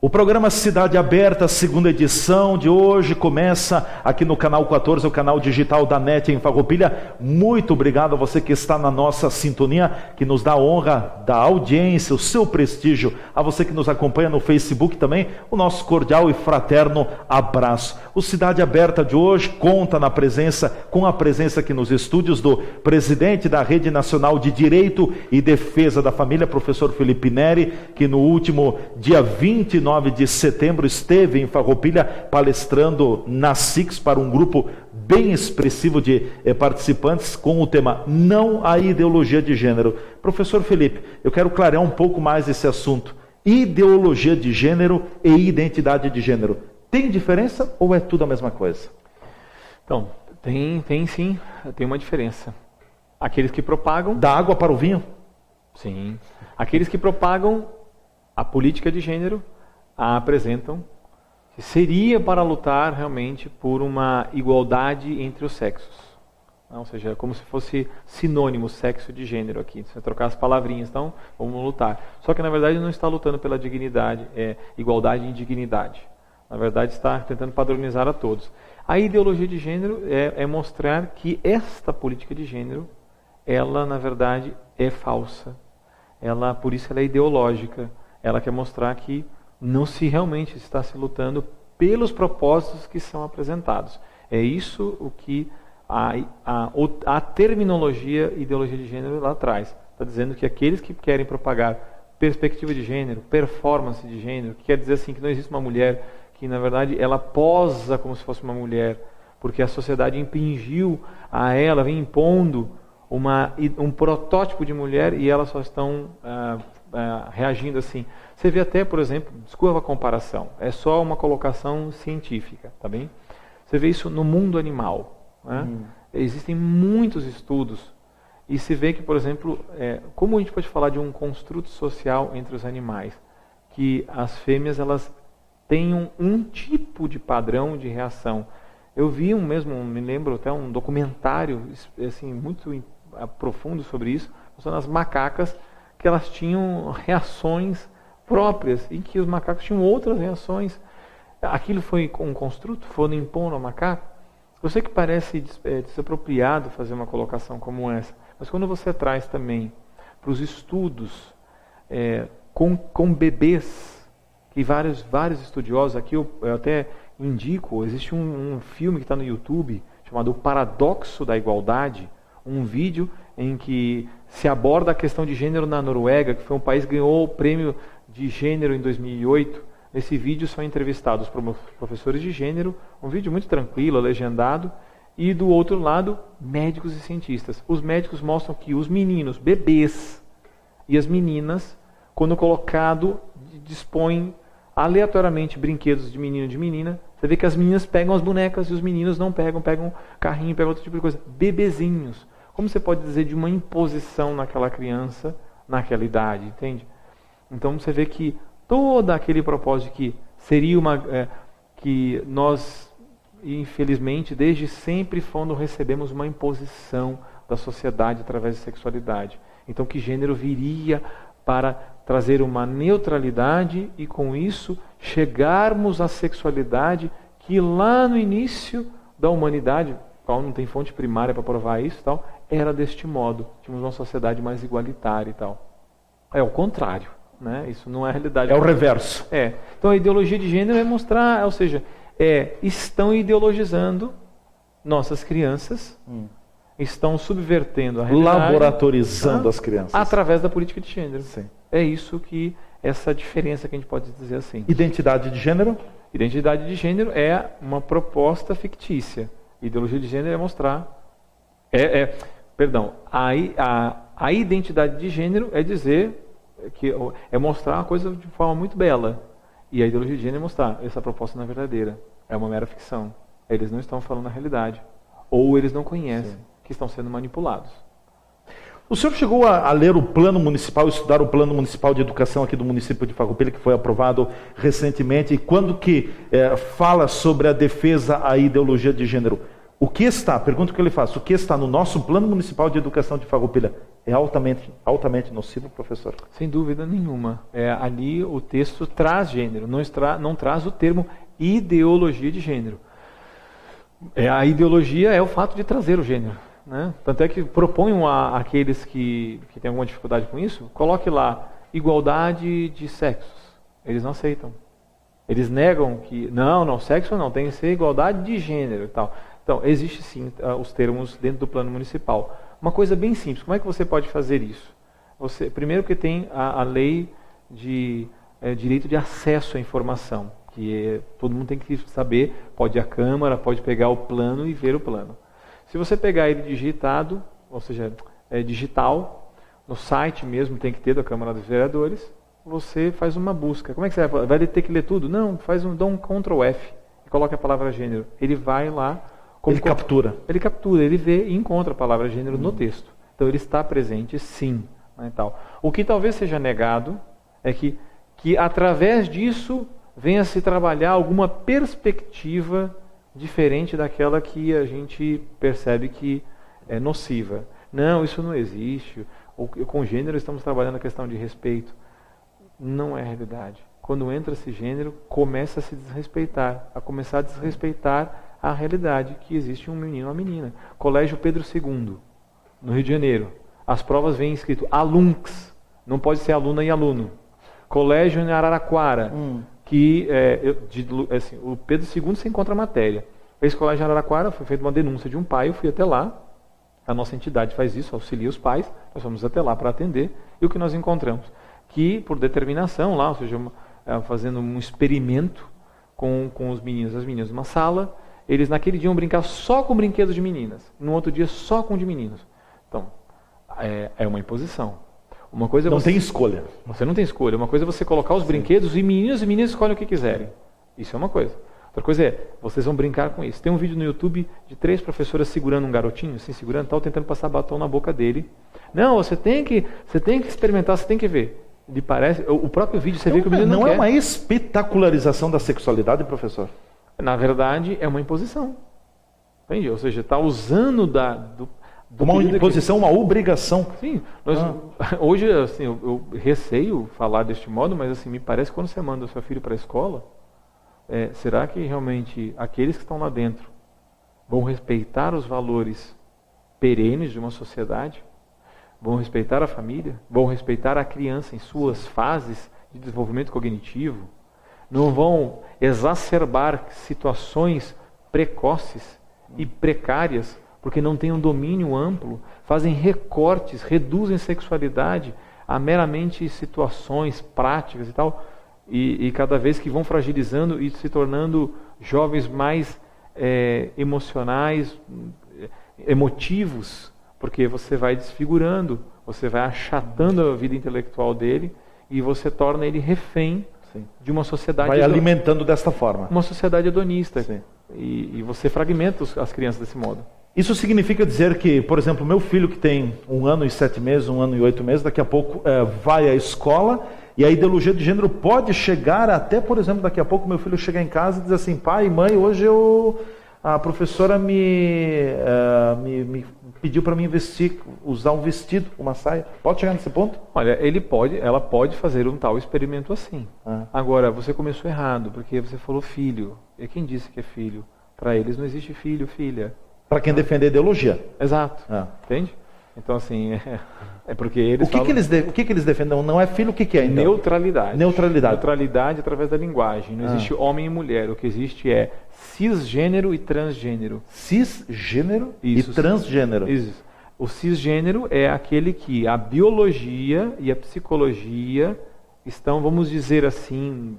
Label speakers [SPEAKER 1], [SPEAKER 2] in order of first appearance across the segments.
[SPEAKER 1] O programa Cidade Aberta, segunda edição de hoje, começa aqui no canal 14, o canal digital da NET em Farroupilha. Muito obrigado a você que está na nossa sintonia, que nos dá a honra da audiência, o seu prestígio. A você que nos acompanha no Facebook também, o nosso cordial e fraterno abraço. O Cidade Aberta de hoje conta com a presença aqui nos estúdios do presidente da Rede Nacional de Direito e Defesa da Família, professor Felipe Neri, que no último dia 29 de setembro esteve em Farroupilha palestrando na SIX para um grupo bem expressivo de participantes com o tema Não à Ideologia de Gênero. Professor Felipe, eu quero clarear um pouco mais esse assunto. Ideologia de gênero e identidade de gênero. Tem diferença ou é tudo a mesma coisa?
[SPEAKER 2] Então, tem sim, tem uma diferença. Aqueles que propagam...
[SPEAKER 1] Da água para o vinho?
[SPEAKER 2] Sim. Aqueles que propagam a política de gênero a apresentam que seria para lutar realmente por uma igualdade entre os sexos. Ou seja, como se fosse sinônimo sexo de gênero aqui. Se você trocar as palavrinhas, então vamos lutar. Só que na verdade não está lutando pela dignidade, igualdade e dignidade. Na verdade está tentando padronizar a todos. A ideologia de gênero é mostrar que esta política de gênero, ela na verdade é falsa. Por isso ela é ideológica. Ela quer mostrar que não se realmente está se lutando pelos propósitos que são apresentados. É isso o que a terminologia ideologia de gênero lá traz. Está dizendo que aqueles que querem propagar perspectiva de gênero, performance de gênero, que quer dizer assim que não existe uma mulher que na verdade ela posa como se fosse uma mulher, porque a sociedade impingiu a ela, vem impondo um protótipo de mulher e elas só estão reagindo assim. Você vê até, por exemplo, desculpa a comparação, é só uma colocação científica, tá bem? Você vê isso no mundo animal, né? Existem muitos estudos e se vê que, por exemplo, como a gente pode falar de um construto social entre os animais, que as fêmeas elas tenham um tipo de padrão de reação. Eu vi me lembro até um documentário assim muito profundo sobre isso, mostrando as macacas que elas tinham reações próprias e que os macacos tinham outras reações. Aquilo foi um construto? Foram impondo ao macaco? Eu sei que parece desapropriado fazer uma colocação como essa, mas quando você traz também para os estudos com bebês, que vários estudiosos, aqui eu até indico, existe um filme que está no YouTube, chamado O Paradoxo da Igualdade, um vídeo em que se aborda a questão de gênero na Noruega, que foi um país que ganhou o prêmio de gênero em 2008. Nesse vídeo são entrevistados professores de gênero, um vídeo muito tranquilo, legendado, e do outro lado, médicos e cientistas. Os médicos mostram que os meninos, bebês, e as meninas, quando colocado, dispõem aleatoriamente brinquedos de menino e de menina. Você vê que as meninas pegam as bonecas e os meninos não pegam carrinho, pegam outro tipo de coisa. Bebezinhos. Como você pode dizer de uma imposição naquela criança, naquela idade, entende? Então você vê que todo aquele propósito que seria que nós, infelizmente, desde sempre recebemos uma imposição da sociedade através da sexualidade. Então que gênero viria para trazer uma neutralidade e com isso chegarmos à sexualidade que lá no início da humanidade, qual não tem fonte primária para provar isso e tal, era deste modo. Tínhamos uma sociedade mais igualitária e tal. É o contrário, né? Isso não é a realidade.
[SPEAKER 1] É o reverso.
[SPEAKER 2] Então a ideologia de gênero é mostrar, ou seja, estão ideologizando nossas crianças, estão subvertendo a realidade.
[SPEAKER 1] Laboratorizando as crianças.
[SPEAKER 2] Através da política de gênero.
[SPEAKER 1] Sim.
[SPEAKER 2] É isso que, essa diferença que a gente pode dizer assim.
[SPEAKER 1] Identidade de gênero?
[SPEAKER 2] Identidade de gênero é uma proposta fictícia. Ideologia de gênero é mostrar... A identidade de gênero é dizer... é mostrar uma coisa de forma muito bela. E a ideologia de gênero é mostrar, essa proposta não é verdadeira. É uma mera ficção. Eles não estão falando a realidade. Ou eles não conhecem, que estão sendo manipulados.
[SPEAKER 1] O senhor chegou a ler o plano municipal, estudar o plano municipal de educação aqui do município de Farroupilha, que foi aprovado recentemente, e quando que fala sobre a defesa à ideologia de gênero, o que está, pergunta que eu lhe faço, o que está no nosso plano municipal de educação de Farroupilha é altamente nocivo, professor?
[SPEAKER 2] Sem dúvida nenhuma. Ali o texto traz gênero, não traz o termo ideologia de gênero. A ideologia é o fato de trazer o gênero. Né? Tanto é que proponham àqueles que têm alguma dificuldade com isso, coloque lá igualdade de sexos. Eles não aceitam. Eles negam que, não, sexo não, tem que ser igualdade de gênero e tal. Então, existe sim os termos dentro do plano municipal. Uma coisa bem simples, como é que você pode fazer isso? Primeiro que tem a lei de direito de acesso à informação, que todo mundo tem que saber, pode ir à Câmara, pode pegar o plano e ver o plano. Se você pegar ele digitado, ou seja, digital, no site mesmo tem que ter da Câmara dos Vereadores, você faz uma busca. Como é que você vai? Vai ter que ler tudo? Não, dá um Ctrl F e coloca a palavra gênero. Ele vai lá...
[SPEAKER 1] Ele captura.
[SPEAKER 2] Ele vê e encontra a palavra gênero no texto. Então ele está presente sim. Né, tal. O que talvez seja negado é que através disso venha se trabalhar alguma perspectiva diferente daquela que a gente percebe que é nociva. Não, isso não existe. Com gênero estamos trabalhando a questão de respeito. Não é a realidade. Quando entra esse gênero, começa a se desrespeitar, a começar a desrespeitar a realidade que existe um menino e uma menina. Colégio Pedro II, no Rio de Janeiro. As provas vêm escrito alunx, não pode ser aluna e aluno. Colégio em Araraquara, que o Pedro II se encontra a matéria. Esse colégio em Araraquara foi feita uma denúncia de um pai, eu fui até lá, a nossa entidade faz isso, auxilia os pais, nós fomos até lá para atender, e o que nós encontramos? Que por determinação lá, ou seja, fazendo um experimento com os meninos e as meninas numa sala, eles naquele dia iam brincar só com brinquedos de meninas, no outro dia só com de meninos. Então, é uma imposição. Uma coisa
[SPEAKER 1] não tem escolha.
[SPEAKER 2] Você não tem escolha. Uma coisa é você colocar os brinquedos e meninos e meninas escolhem o que quiserem. Isso é uma coisa. Outra coisa é, vocês vão brincar com isso. Tem um vídeo no YouTube de 3 professoras segurando um garotinho, assim, segurando tal, tentando passar batom na boca dele. Não, você tem que experimentar, você tem que ver. Ele parece, o próprio vídeo você vê que o menino não quer.
[SPEAKER 1] É uma espetacularização da sexualidade, professor?
[SPEAKER 2] Na verdade, é uma imposição. Entende? Ou seja, está usando
[SPEAKER 1] uma imposição, uma obrigação.
[SPEAKER 2] Sim. Hoje, assim, eu receio falar deste modo, mas assim, me parece que quando você manda o seu filho para a escola, será que realmente aqueles que estão lá dentro vão respeitar os valores perenes de uma sociedade? Vão respeitar a família? Vão respeitar a criança em suas fases de desenvolvimento cognitivo? Não vão exacerbar situações precoces e precárias, porque não têm um domínio amplo, fazem recortes, reduzem sexualidade a meramente situações práticas e tal, e cada vez que vão fragilizando e se tornando jovens mais emocionais, emotivos, porque você vai desfigurando, você vai achatando a vida intelectual dele e você torna ele refém de uma sociedade...
[SPEAKER 1] Vai alimentando desta forma.
[SPEAKER 2] Uma sociedade hedonista. E você fragmenta as crianças desse modo.
[SPEAKER 1] Isso significa dizer que, por exemplo, meu filho que tem 1 ano e 7 meses, 1 ano e 8 meses, daqui a pouco vai à escola e a ideologia de gênero pode chegar até, por exemplo, daqui a pouco meu filho chegar em casa e dizer assim, pai, mãe, hoje a professora me pediu para mim usar um vestido, uma saia. Pode chegar nesse ponto?
[SPEAKER 2] Olha, ela pode fazer um tal experimento assim. Agora, você começou errado, porque você falou filho. E quem disse que é filho? Para eles não existe filho, filha.
[SPEAKER 1] Para quem defende a ideologia.
[SPEAKER 2] Exato. Entende? Então, assim, porque eles
[SPEAKER 1] o que eles defendem? Não é filho, o que é? Então?
[SPEAKER 2] Neutralidade.
[SPEAKER 1] Neutralidade.
[SPEAKER 2] Neutralidade através da linguagem. Não existe homem e mulher. O que existe é cisgênero e transgênero.
[SPEAKER 1] Cisgênero e transgênero.
[SPEAKER 2] Isso. O cisgênero é aquele que a biologia e a psicologia estão, vamos dizer assim,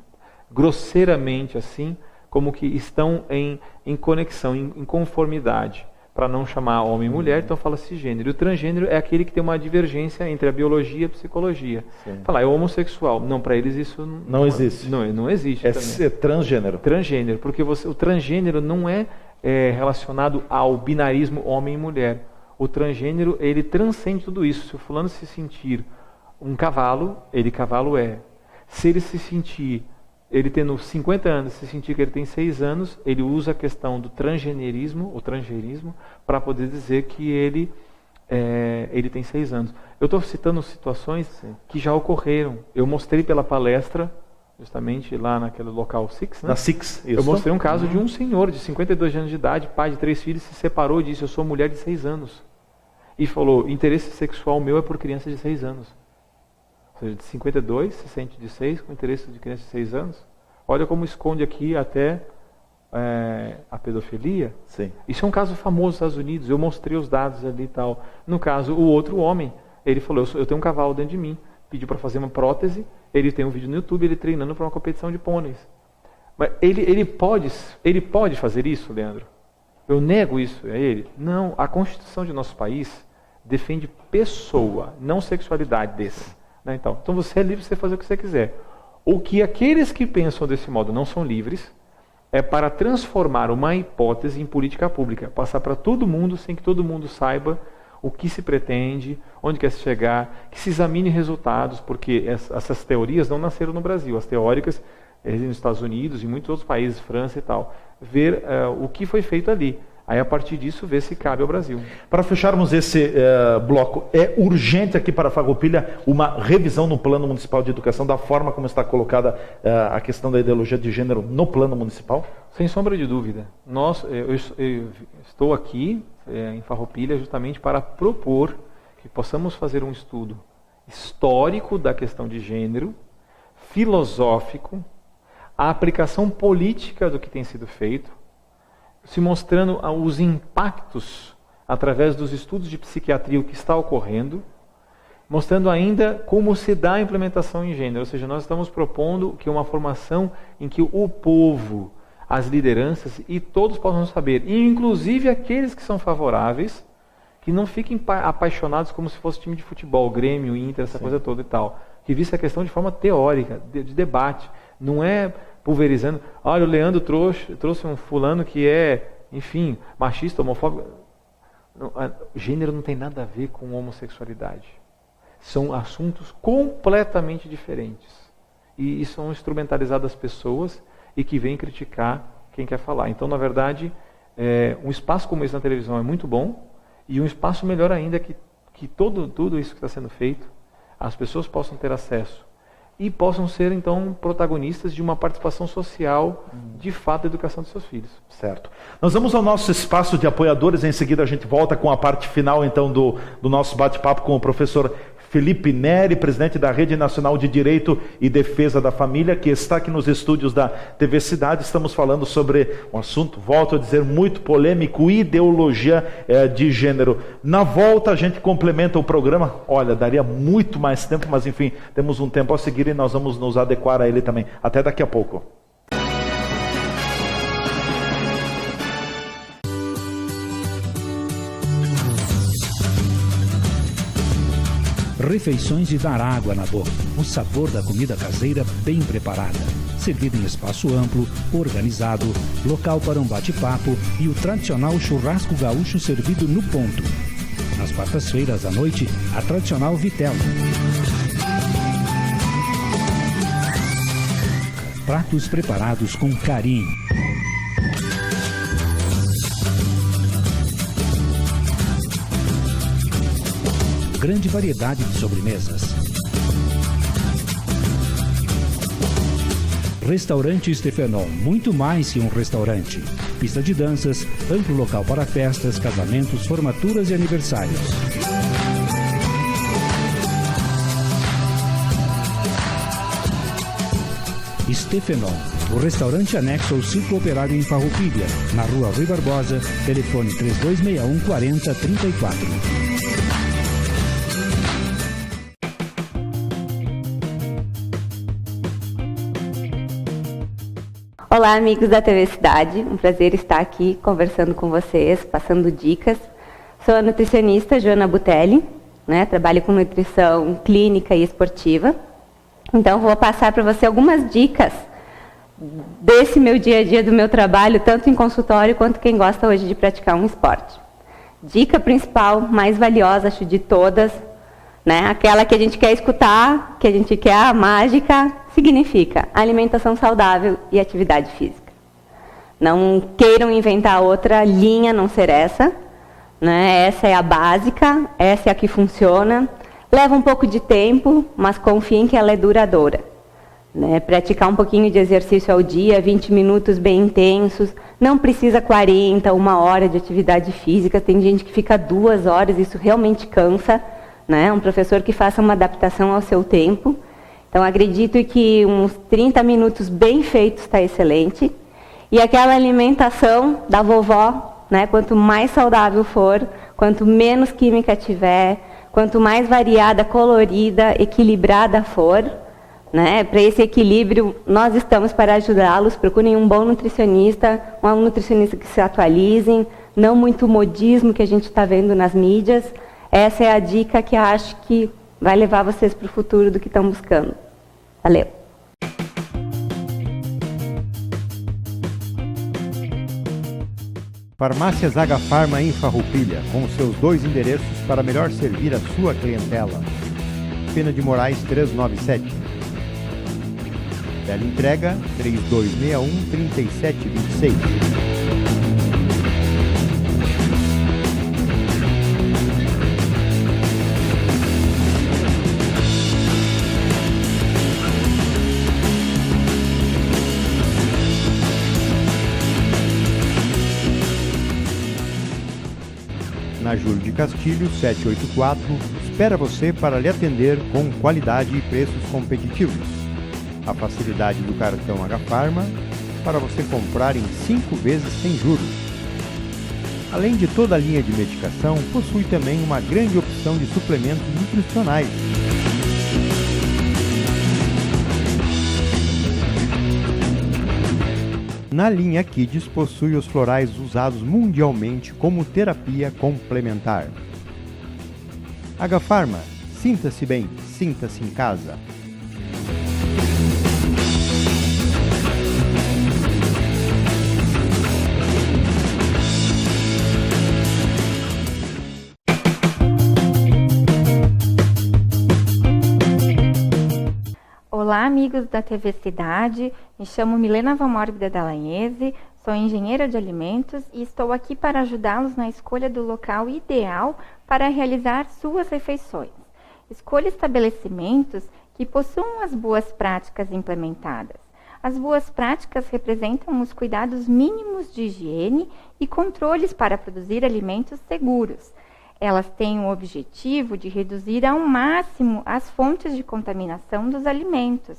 [SPEAKER 2] grosseiramente assim, como que estão em conexão, em conformidade. Para não chamar homem e mulher, então fala cisgênero. E o transgênero é aquele que tem uma divergência entre a biologia e a psicologia. Falar, é homossexual. Não, para eles isso
[SPEAKER 1] não existe.
[SPEAKER 2] Não existe.
[SPEAKER 1] É transgênero.
[SPEAKER 2] Transgênero, porque o transgênero não é relacionado ao binarismo homem e mulher. O transgênero, ele transcende tudo isso. Se o fulano se sentir um cavalo, ele cavalo é. Se ele se sentir... Ele tendo 50 anos, se sentir que ele tem 6 anos, ele usa a questão do transgenerismo, o transgenismo, para poder dizer que ele ele tem 6 anos. Eu estou citando situações que já ocorreram. Eu mostrei pela palestra, justamente lá naquele local Six, né?
[SPEAKER 1] Na Six, isso.
[SPEAKER 2] Eu mostrei um caso de um senhor de 52 anos de idade, pai de 3 filhos, se separou e disse: eu sou mulher de 6 anos. E falou: interesse sexual meu é por criança de 6 anos. Ou seja, de 52 se sente de 6 com interesse de criança de 6 anos. Olha como esconde aqui até a pedofilia.
[SPEAKER 1] Sim.
[SPEAKER 2] Isso é um caso famoso nos Estados Unidos. Eu mostrei os dados ali e tal. No caso, o outro homem, ele falou: eu tenho um cavalo dentro de mim. Pediu para fazer uma prótese. Ele tem um vídeo no YouTube, ele treinando para uma competição de pôneis. Mas ele pode fazer isso, Leandro? Eu nego isso a ele? Não. A Constituição de nosso país defende pessoa, não sexualidade desse. Né? Então você é livre de você fazer o que você quiser. O que aqueles que pensam desse modo não são livres é para transformar uma hipótese em política pública, passar para todo mundo sem que todo mundo saiba o que se pretende, onde quer se chegar, que se examine resultados, porque essas teorias não nasceram no Brasil. As teóricas nos Estados Unidos e muitos outros países, França e tal. Ver o que foi feito ali. Aí, a partir disso, ver se cabe ao Brasil.
[SPEAKER 1] Para fecharmos esse bloco, é urgente aqui para Farroupilha uma revisão no Plano Municipal de Educação, da forma como está colocada a questão da ideologia de gênero no Plano Municipal?
[SPEAKER 2] Sem sombra de dúvida. Eu estou aqui em Farroupilha justamente para propor que possamos fazer um estudo histórico da questão de gênero, filosófico, a aplicação política do que tem sido feito, se mostrando os impactos através dos estudos de psiquiatria, o que está ocorrendo, mostrando ainda como se dá a implementação em gênero. Ou seja, nós estamos propondo que uma formação em que o povo, as lideranças e todos possam saber, e inclusive aqueles que são favoráveis, que não fiquem apaixonados como se fosse time de futebol, Grêmio, Inter, essa coisa toda e tal. Que visse a questão de forma teórica, de debate. Não é pulverizando. Olha, o Leandro trouxe um fulano que é, enfim, machista, homofóbico. Gênero não tem nada a ver com homossexualidade. São assuntos completamente diferentes. E são instrumentalizadas as pessoas e que vêm criticar quem quer falar. Então, na verdade, um espaço como esse na televisão é muito bom, e um espaço melhor ainda que tudo isso que está sendo feito, as pessoas possam ter acesso e possam ser, então, protagonistas de uma participação social, de fato, da educação dos seus filhos.
[SPEAKER 1] Certo. Nós vamos ao nosso espaço de apoiadores, em seguida a gente volta com a parte final, então, do nosso bate-papo com o professor Felipe Neri, presidente da Rede Nacional de Direito e Defesa da Família, que está aqui nos estúdios da TV Cidade. Estamos falando sobre um assunto, volto a dizer, muito polêmico, ideologia de gênero. Na volta a gente complementa o programa. Olha, daria muito mais tempo, mas enfim, temos um tempo a seguir e nós vamos nos adequar a ele também. Até daqui a pouco.
[SPEAKER 3] Refeições de dar água na boca. O sabor da comida caseira bem preparada. Servida em espaço amplo, organizado, local para um bate-papo e o tradicional churrasco gaúcho servido no ponto. Nas quartas-feiras à noite, a tradicional vitela. Pratos preparados com carinho. Grande variedade de sobremesas. Restaurante Stefenol, muito mais que um restaurante. Pista de danças, amplo local para festas, casamentos, formaturas e aniversários. Stefenol, o restaurante anexo ao Circo Operário em Farroupilha, na rua Rui Barbosa, telefone 3261 4034.
[SPEAKER 4] Olá, amigos da TV Cidade, um prazer estar aqui conversando com vocês, passando dicas. Sou a nutricionista Joana Butelli, trabalho com nutrição clínica e esportiva. Então, vou passar para você algumas dicas desse meu dia a dia, do meu trabalho, tanto em consultório quanto quem gosta hoje de praticar um esporte. Dica principal, mais valiosa, acho, de todas, aquela que a gente quer escutar, que a gente quer a mágica, significa alimentação saudável e atividade física. Não queiram inventar outra linha, a não ser essa. né? Essa é a básica, essa é a que funciona. Leva um pouco de tempo, mas confiem que ela é duradoura. Né? Praticar um pouquinho de exercício ao dia, 20 minutos bem intensos. Não precisa 40, 1 hora de atividade física. Tem gente que fica 2 horas, isso realmente cansa. Né? Um professor que faça uma adaptação ao seu tempo. Então, acredito que uns 30 minutos bem feitos está excelente. E aquela alimentação da vovó, né? Quanto mais saudável for, quanto menos química tiver, quanto mais variada, colorida, equilibrada for, né? Para esse equilíbrio, nós estamos para ajudá-los. Procurem um bom nutricionista, um nutricionista que se atualizem, não muito modismo que a gente está vendo nas mídias. Essa é a dica que eu acho que vai levar vocês para o futuro do que estão buscando. Valeu!
[SPEAKER 5] Farmácias Agafarma em Farroupilha, com seus 2 endereços para melhor servir a sua clientela. Pena de Moraes 397. Teleentrega 3261-3726. Na Júlio de Castilho, 784, espera você para lhe atender com qualidade e preços competitivos. A facilidade do cartão Agafarma para você comprar em 5 vezes sem juros. Além de toda a linha de medicação, possui também uma grande opção de suplementos nutricionais. Na linha Kids possui os florais usados mundialmente como terapia complementar. Agafarma, sinta-se bem, sinta-se em casa.
[SPEAKER 6] Olá, amigos da TV Cidade, me chamo Milena Valmórbida Dallagnese, sou engenheira de alimentos e estou aqui para ajudá-los na escolha do local ideal para realizar suas refeições. Escolha estabelecimentos que possuam as boas práticas implementadas. As boas práticas representam os cuidados mínimos de higiene e controles para produzir alimentos seguros. Elas têm o objetivo de reduzir ao máximo as fontes de contaminação dos alimentos,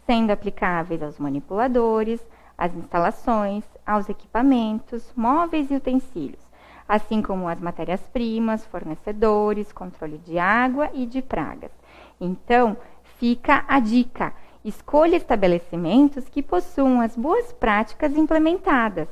[SPEAKER 6] sendo aplicáveis aos manipuladores, às instalações, aos equipamentos, móveis e utensílios, assim como às matérias-primas, fornecedores, controle de água e de pragas. Então, fica a dica: escolha estabelecimentos que possuam as boas práticas implementadas.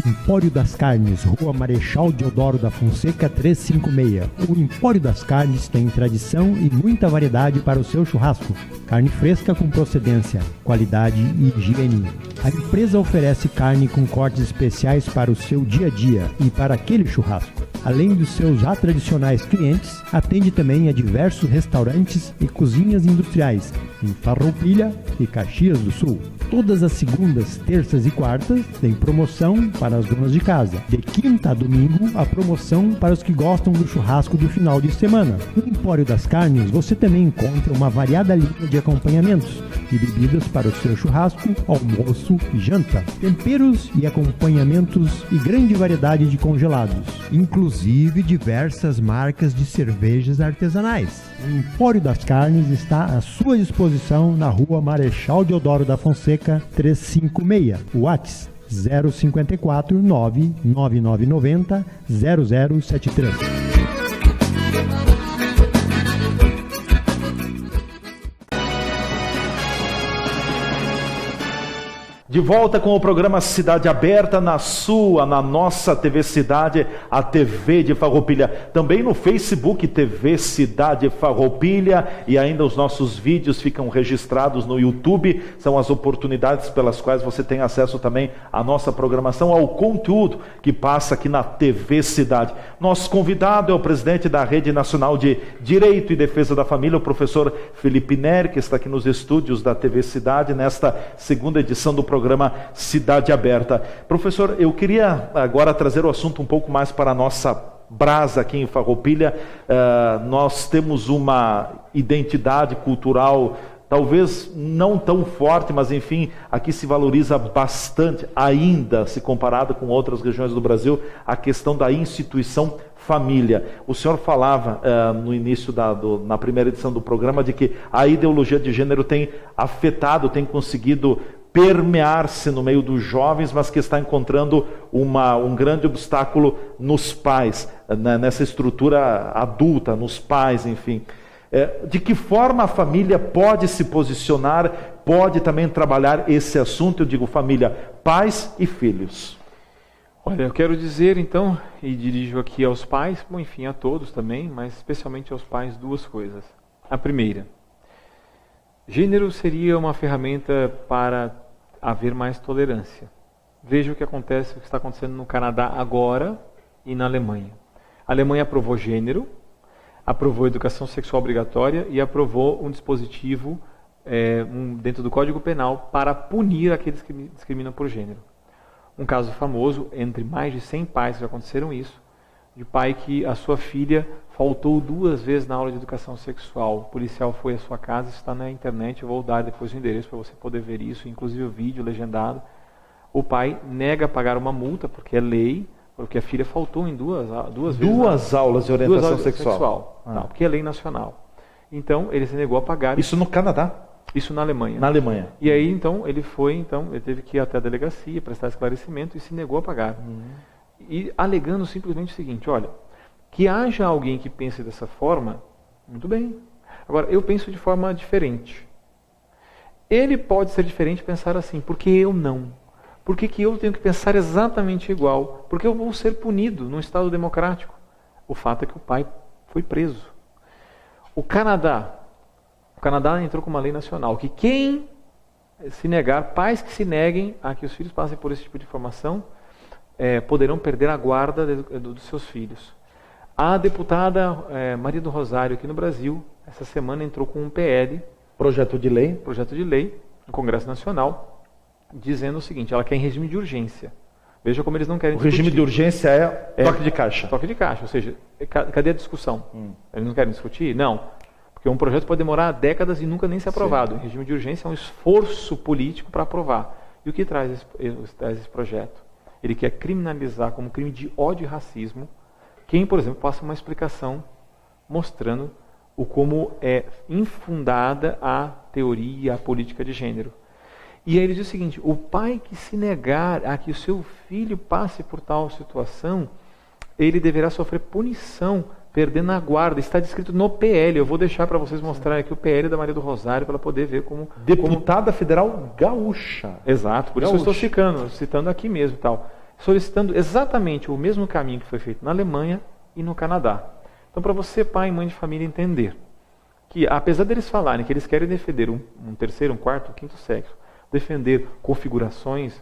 [SPEAKER 5] Empório das Carnes, Rua Marechal Deodoro da Fonseca 356. O Empório das Carnes tem tradição e muita variedade para o seu churrasco. Carne fresca com procedência, qualidade e higiene. A empresa oferece carne com cortes especiais para o seu dia a dia e para aquele churrasco. Além dos seus já tradicionais clientes, atende também a diversos restaurantes e cozinhas industriais em Farroupilha e Caxias do Sul. Todas as segundas, terças e quartas tem promoção para as donas de casa. De quinta a domingo, a promoção para os que gostam do churrasco do final de semana. No Empório das Carnes, você também encontra uma variada linha de acompanhamentos e bebidas para o seu churrasco, almoço e janta. Temperos e acompanhamentos e grande variedade de congelados, inclusive diversas marcas de cervejas artesanais. O Empório das Carnes está à sua disposição na Rua Marechal Deodoro da Fonseca 356. WhatsApp 054 99990 0073.
[SPEAKER 1] De volta com o programa Cidade Aberta na nossa TV Cidade, a TV de Farroupilha. Também no Facebook, TV Cidade Farroupilha, e ainda os nossos vídeos ficam registrados no YouTube. São as oportunidades pelas quais você tem acesso também à nossa programação, ao conteúdo que passa aqui na TV Cidade. Nosso convidado é o presidente da Rede Nacional de Direito e Defesa da Família, o professor Felipe Neri, que está aqui nos estúdios da TV Cidade, nesta segunda edição do programa Cidade Aberta. Professor, eu queria agora trazer o assunto um pouco mais para a nossa brasa aqui em Farroupilha. Nós temos uma identidade cultural talvez não tão forte, mas enfim, aqui se valoriza bastante ainda, se comparado com outras regiões do Brasil, a questão da instituição família. O senhor falava no início na primeira edição do programa de que a ideologia de gênero tem afetado, tem conseguido permear-se no meio dos jovens, mas que está encontrando um grande obstáculo nos pais, nessa estrutura adulta, nos pais, enfim. De que forma a família pode se posicionar, pode também trabalhar esse assunto, eu digo família, pais e filhos?
[SPEAKER 2] Olha, eu quero dizer então, e dirijo aqui aos pais, bom, enfim, a todos também, mas especialmente aos pais, duas coisas. A primeira, gênero seria uma ferramenta para haver mais tolerância. Veja o que está acontecendo no Canadá agora e na Alemanha. A Alemanha aprovou gênero, aprovou educação sexual obrigatória e aprovou um dispositivo dentro do Código Penal para punir aqueles que discriminam por gênero. Um caso famoso, entre mais de 100 pais que já aconteceram isso, de pai que a sua filha faltou 2 vezes na aula de educação sexual. O policial foi à sua casa, está na internet, eu vou dar depois o endereço para você poder ver isso, inclusive o vídeo legendado. O pai nega pagar uma multa, porque é lei, porque a filha faltou em duas vezes.
[SPEAKER 1] Duas aulas de orientação sexual.
[SPEAKER 2] Não, porque é lei nacional. Então, ele se negou a pagar.
[SPEAKER 1] Isso no Canadá?
[SPEAKER 2] Isso na Alemanha.
[SPEAKER 1] Na Alemanha.
[SPEAKER 2] E aí, então, ele teve que ir até a delegacia, prestar esclarecimento e se negou a pagar. E alegando simplesmente o seguinte, olha, que haja alguém que pense dessa forma, muito bem. Agora, eu penso de forma diferente. Ele pode ser diferente e pensar assim, porque eu não. Por que eu tenho que pensar exatamente igual? Porque eu vou ser punido num Estado democrático. O fato é que o pai foi preso. O Canadá entrou com uma lei nacional que quem se negar, pais que se neguem a que os filhos passem por esse tipo de formação, poderão perder a guarda dos seus filhos. A deputada Maria do Rosário, aqui no Brasil, essa semana entrou com um PL, projeto de lei, no Congresso Nacional, dizendo o seguinte, ela quer em regime de urgência. Veja como eles não querem discutir.
[SPEAKER 1] O regime de urgência é toque de caixa.
[SPEAKER 2] Toque de caixa, ou seja, cadê a discussão? Eles não querem discutir? Não. Porque um projeto pode demorar décadas e nunca nem ser aprovado. Sim. O regime de urgência é um esforço político para aprovar. E o que traz esse projeto? Ele quer criminalizar como crime de ódio e racismo quem, por exemplo, passa uma explicação mostrando como é infundada a teoria, a política de gênero. E aí ele diz o seguinte, o pai que se negar a que o seu filho passe por tal situação, ele deverá sofrer punição, perdendo a guarda. Está descrito no PL. Eu vou deixar para vocês mostrarem aqui o PL da Maria do Rosário, para ela poder ver como...
[SPEAKER 1] Deputada federal gaúcha.
[SPEAKER 2] Exato, por isso eu estou citando aqui mesmo, tal, solicitando exatamente o mesmo caminho que foi feito na Alemanha e no Canadá. Então, para você, pai e mãe de família, entender que, apesar deles falarem que eles querem defender um terceiro, um quarto, um quinto sexo, defender configurações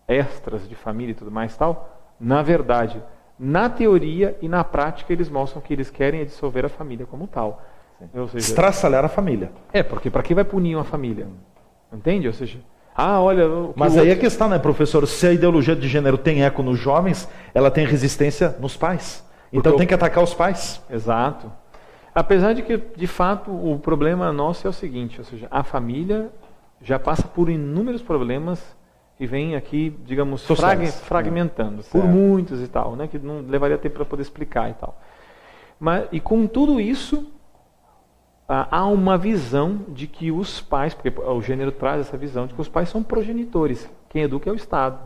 [SPEAKER 2] extras de família e tudo mais tal, na verdade, na teoria e na prática, eles mostram que eles querem dissolver a família como tal. Ou seja,
[SPEAKER 1] estraçalhar a família.
[SPEAKER 2] Porque para que vai punir uma família? Entende? Ou seja, olha...
[SPEAKER 1] Mas aí a questão, né, professor? Se a ideologia de gênero tem eco nos jovens, ela tem resistência nos pais. Então tem que atacar os pais.
[SPEAKER 2] Exato. Apesar de que, de fato, o problema nosso é o seguinte, ou seja, a já passa por inúmeros problemas e vem aqui, digamos, fragmentando, por muitos e tal, né, que não levaria tempo para poder explicar e tal. E com tudo isso, há uma visão de que os pais, porque o gênero traz essa visão de que os pais são progenitores, quem educa é o Estado.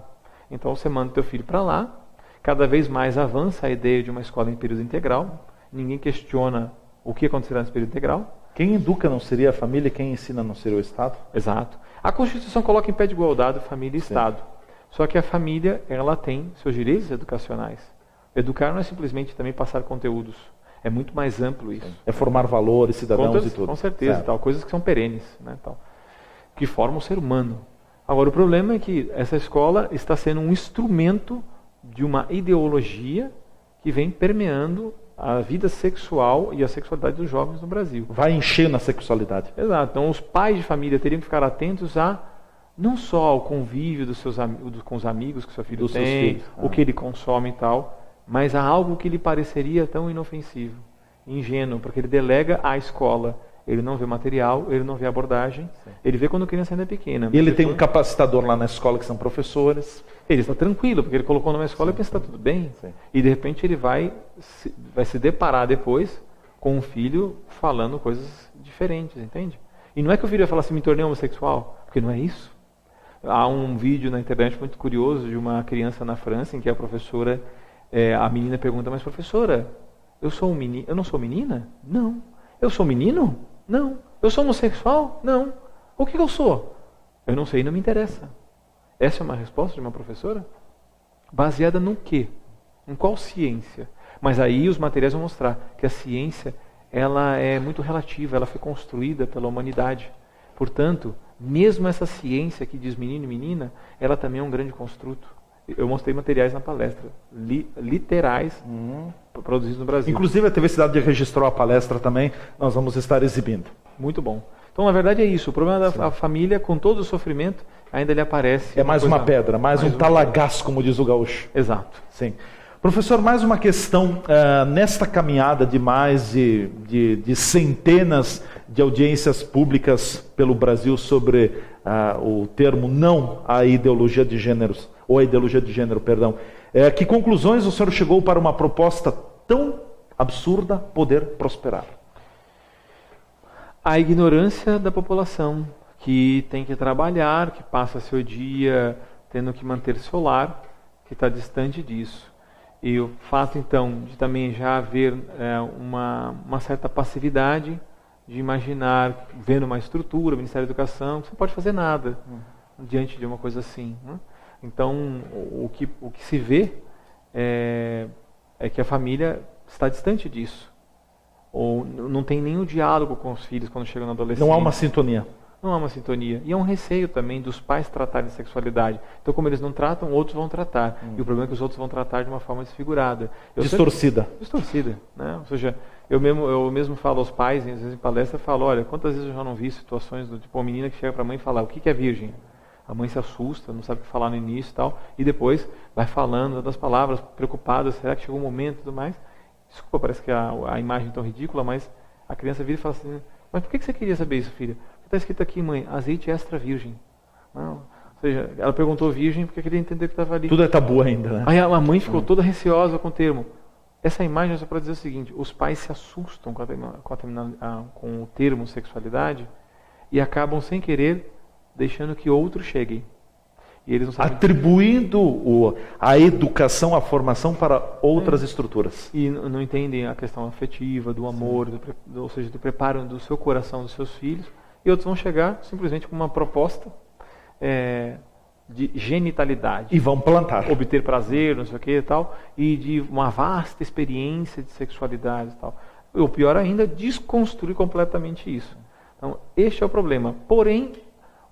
[SPEAKER 2] Então você manda teu filho para lá, cada vez mais avança a ideia de uma escola em período integral, ninguém questiona o que acontecerá nesse período integral.
[SPEAKER 1] Quem educa não seria a família, quem ensina não seria o Estado?
[SPEAKER 2] Exato. A Constituição coloca em pé de igualdade família e Estado. Só que a família, ela tem seus direitos educacionais. Educar não é simplesmente também passar conteúdos. É muito mais amplo isso.
[SPEAKER 1] É formar valores, cidadãos e tudo.
[SPEAKER 2] Com certeza, tal, coisas que são perenes, né, tal, que formam o ser humano. Agora, o problema é que essa escola está sendo um instrumento de uma ideologia que vem permeando a vida sexual e a sexualidade dos jovens no Brasil.
[SPEAKER 1] Vai encher na sexualidade.
[SPEAKER 2] Exato. Então, os pais de família teriam que ficar atentos a não só ao convívio com os amigos que seu filho tem, o que ele consome e tal, mas a algo que lhe pareceria tão inofensivo, ingênuo, porque ele delega à escola. Ele não vê material, ele não vê abordagem, ele vê quando a criança ainda é pequena.
[SPEAKER 1] E ele tem um capacitador lá na escola que são professores.
[SPEAKER 2] Ele está tranquilo, porque ele colocou numa escola e pensa que está tudo bem. E de repente ele vai se deparar depois com um filho falando coisas diferentes, entende? E não é que o filho vai falar assim, me tornei homossexual, porque não é isso. Há um vídeo na internet muito curioso de uma criança na França em que a professora, a menina pergunta, mas professora, eu não sou menina? Não. Eu sou menino? Não. Eu sou homossexual? Não. O que eu sou? Eu não sei, não me interessa. Essa é uma resposta de uma professora? Baseada no quê? Em qual ciência? Mas aí os materiais vão mostrar que a ciência, ela é muito relativa, ela foi construída pela humanidade. Portanto, mesmo essa ciência que diz menino e menina, ela também é um grande construto. Eu mostrei materiais na palestra, literais, produzidos no Brasil.
[SPEAKER 1] Inclusive a TV Cidade registrou a palestra também, nós vamos estar exibindo.
[SPEAKER 2] Muito bom. Então, na verdade, é isso. O problema da família, com todo o sofrimento, ainda lhe aparece...
[SPEAKER 1] É mais uma pedra, mais um talagás, como diz o gaúcho.
[SPEAKER 2] Exato.
[SPEAKER 1] Sim. Professor, mais uma questão, nesta caminhada de mais de centenas de audiências públicas pelo Brasil sobre o termo não à ideologia de gêneros, ou a ideologia de gênero, perdão. Que conclusões o senhor chegou para uma proposta tão absurda poder prosperar?
[SPEAKER 2] A ignorância da população, que tem que trabalhar, que passa seu dia tendo que manter seu lar, que está distante disso. E o fato, então, de também já haver uma certa passividade, de imaginar, vendo uma estrutura, Ministério da Educação, que você não pode fazer nada diante de uma coisa assim, né? Então, o que se vê é que a família está distante disso. Ou não tem nenhum diálogo com os filhos quando chegam na adolescência.
[SPEAKER 1] Não há uma sintonia.
[SPEAKER 2] Não há uma sintonia. E é um receio também dos pais tratarem de sexualidade. Então, como eles não tratam, outros vão tratar. E o problema é que os outros vão tratar de uma forma desfigurada.
[SPEAKER 1] Distorcida.
[SPEAKER 2] Distorcida, né? Ou seja, eu mesmo falo aos pais, às vezes em palestra, falo, olha, quantas vezes eu já não vi situações do tipo, uma menina que chega para a mãe e fala, o que é virgem? A mãe se assusta, não sabe o que falar no início e tal, e depois vai falando das palavras, preocupada, será que chegou o momento e tudo mais? Desculpa, parece que a imagem é tão ridícula, mas a criança vira e fala assim, mas por que você queria saber isso, filha? Está escrito aqui, mãe, azeite extra virgem. Não. Ou seja, ela perguntou virgem porque queria entender o que estava ali.
[SPEAKER 1] Tudo é tabu ainda, né?
[SPEAKER 2] Aí a mãe ficou toda receosa com o termo. Essa imagem é só para dizer o seguinte, os pais se assustam com o termo sexualidade e acabam sem querer deixando que outros cheguem. E eles não sabem...
[SPEAKER 1] Atribuindo a educação, a formação para outras estruturas.
[SPEAKER 2] E não entendem a questão afetiva, do amor, ou seja, do preparo do seu coração, dos seus filhos. E outros vão chegar simplesmente com uma proposta de genitalidade.
[SPEAKER 1] E vão plantar.
[SPEAKER 2] Obter prazer, não sei o que e tal. E de uma vasta experiência de sexualidade e tal. Ou pior ainda, desconstruir completamente isso. Então, este é o problema. Porém,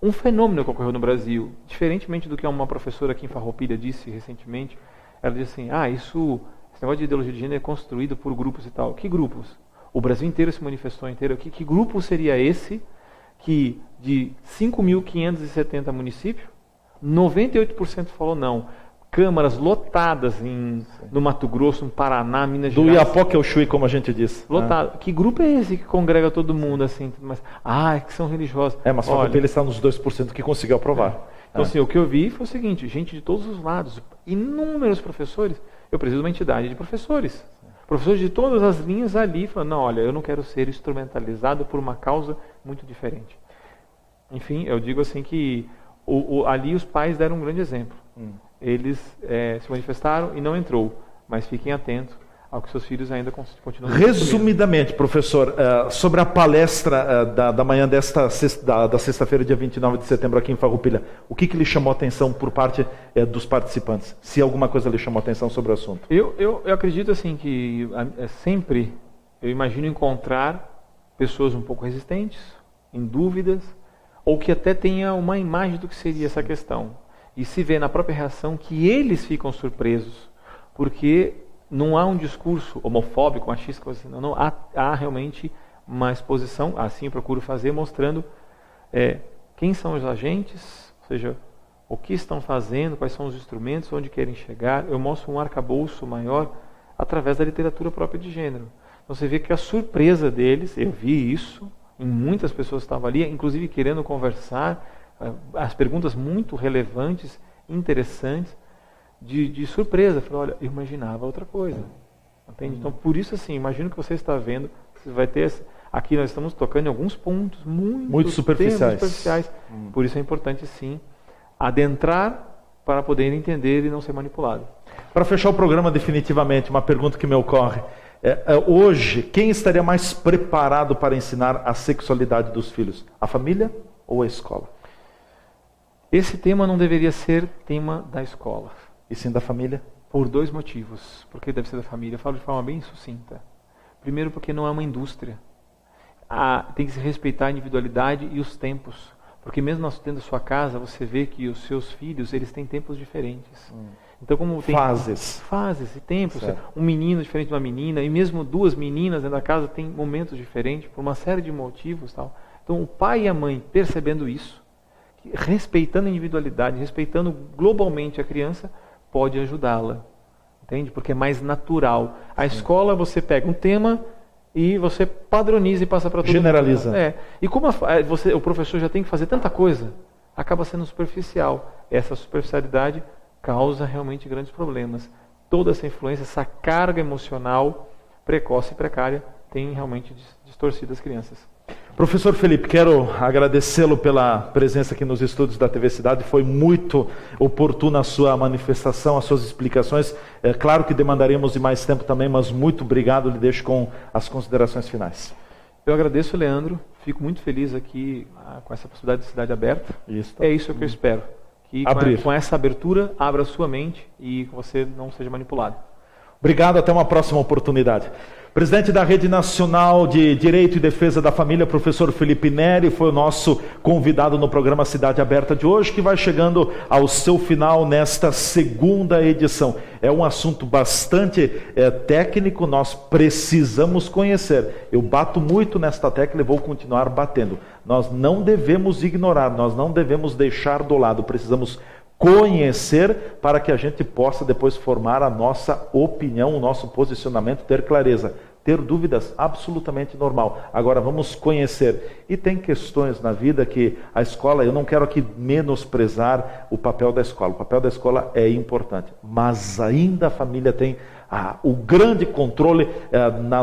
[SPEAKER 2] um fenômeno que ocorreu no Brasil, diferentemente do que uma professora aqui em Farroupilha disse recentemente, ela disse assim, esse negócio de ideologia de gênero é construído por grupos e tal. Que grupos? O Brasil inteiro se manifestou inteiro. Que grupo seria esse que de 5.570 municípios, 98% falou não. Câmaras lotadas no Mato Grosso, no Paraná, Minas Gerais.
[SPEAKER 1] Do Iapoque ao Chuí, como a gente diz.
[SPEAKER 2] Lotado. Que grupo é esse que congrega todo mundo assim? Mas, que são religiosos.
[SPEAKER 1] Mas só que ele está nos 2% que conseguiu aprovar.
[SPEAKER 2] Então, assim, o que eu vi foi o seguinte, gente de todos os lados, inúmeros professores. Eu preciso de uma entidade de professores. Professores de todas as linhas ali, falando, não, olha, eu não quero ser instrumentalizado por uma causa muito diferente. Enfim, eu digo assim que ali os pais deram um grande exemplo. Eles se manifestaram e não entrou, mas fiquem atentos ao que seus filhos ainda continuam.
[SPEAKER 1] Resumidamente, professor, sobre a palestra da manhã da sexta-feira, dia 29 de setembro, aqui em Farroupilha, o que lhe chamou a atenção por parte dos participantes? Se alguma coisa lhe chamou a atenção sobre o assunto?
[SPEAKER 2] Eu acredito assim que sempre eu imagino encontrar pessoas um pouco resistentes, em dúvidas, ou que até tenha uma imagem do que seria essa questão. E se vê na própria reação que eles ficam surpresos, porque não há um discurso homofóbico, machista, coisa assim, não, há realmente uma exposição, assim eu procuro fazer, mostrando quem são os agentes, ou seja, o que estão fazendo, quais são os instrumentos, onde querem chegar. Eu mostro um arcabouço maior através da literatura própria de gênero. Então você vê que a surpresa deles, eu vi isso, em muitas pessoas que estavam ali, inclusive querendo conversar, as perguntas muito relevantes, interessantes, de surpresa. Falei, olha, eu imaginava outra coisa. Entende? Então, por isso, assim, imagino que você está vendo, você vai ter... Aqui nós estamos tocando em alguns pontos muito superficiais. Por isso é importante, sim, adentrar para poder entender e não ser manipulado.
[SPEAKER 1] Para fechar o programa definitivamente, uma pergunta que me ocorre. Hoje, quem estaria mais preparado para ensinar a sexualidade dos filhos? A família ou a escola?
[SPEAKER 2] Esse tema não deveria ser tema da escola.
[SPEAKER 1] E sim da família?
[SPEAKER 2] Por dois motivos. Por que deve ser da família? Eu falo de forma bem sucinta. Primeiro, porque não é uma indústria. Tem que se respeitar a individualidade e os tempos. Porque mesmo dentro da sua casa, você vê que os seus filhos, eles têm tempos diferentes. Então, como tem fases e tempos, um menino diferente de uma menina, e mesmo duas meninas dentro da casa têm momentos diferentes, por uma série de motivos. Tal. Então, o pai e a mãe, percebendo isso, respeitando a individualidade, respeitando globalmente a criança, pode ajudá-la, entende? Porque é mais natural. A escola, você pega um tema e você padroniza e passa para todo mundo.
[SPEAKER 1] Generaliza.
[SPEAKER 2] E como o professor já tem que fazer tanta coisa, acaba sendo superficial. Essa superficialidade causa realmente grandes problemas. Toda essa influência, essa carga emocional precoce e precária tem realmente distorcido as crianças.
[SPEAKER 1] Professor Felipe, quero agradecê-lo pela presença aqui nos estúdios da TV Cidade. Foi muito oportuna a sua manifestação, as suas explicações. É claro que demandaríamos de mais tempo também, mas muito obrigado. Lhe deixo com as considerações finais.
[SPEAKER 2] Eu agradeço, Leandro. Fico muito feliz aqui com essa possibilidade de cidade aberta. É isso que eu espero. Que com essa abertura, abra sua mente e que você não seja manipulado.
[SPEAKER 1] Obrigado, até uma próxima oportunidade. Presidente da Rede Nacional de Direito e Defesa da Família, professor Felipe Neri, foi o nosso convidado no programa Cidade Aberta de hoje, que vai chegando ao seu final nesta segunda edição. É um assunto bastante técnico, nós precisamos conhecer. Eu bato muito nesta tecla e vou continuar batendo. Nós não devemos ignorar, nós não devemos deixar do lado, precisamos conhecer para que a gente possa depois formar a nossa opinião, o nosso posicionamento, ter clareza. Ter dúvidas, absolutamente normal. Agora vamos conhecer. E tem questões na vida que a escola, eu não quero aqui menosprezar o papel da escola. O papel da escola é importante, mas ainda a família tem o grande controle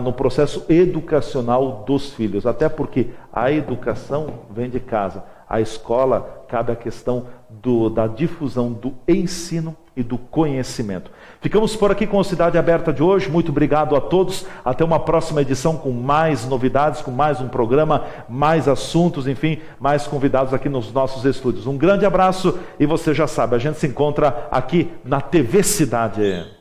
[SPEAKER 1] no processo educacional dos filhos. Até porque a educação vem de casa. A escola cabe a questão da difusão do ensino e do conhecimento. Ficamos por aqui com a Cidade Aberta de hoje. Muito obrigado a todos. Até uma próxima edição com mais novidades, com mais um programa, mais assuntos, enfim, mais convidados aqui nos nossos estúdios. Um grande abraço e você já sabe, a gente se encontra aqui na TV Cidade.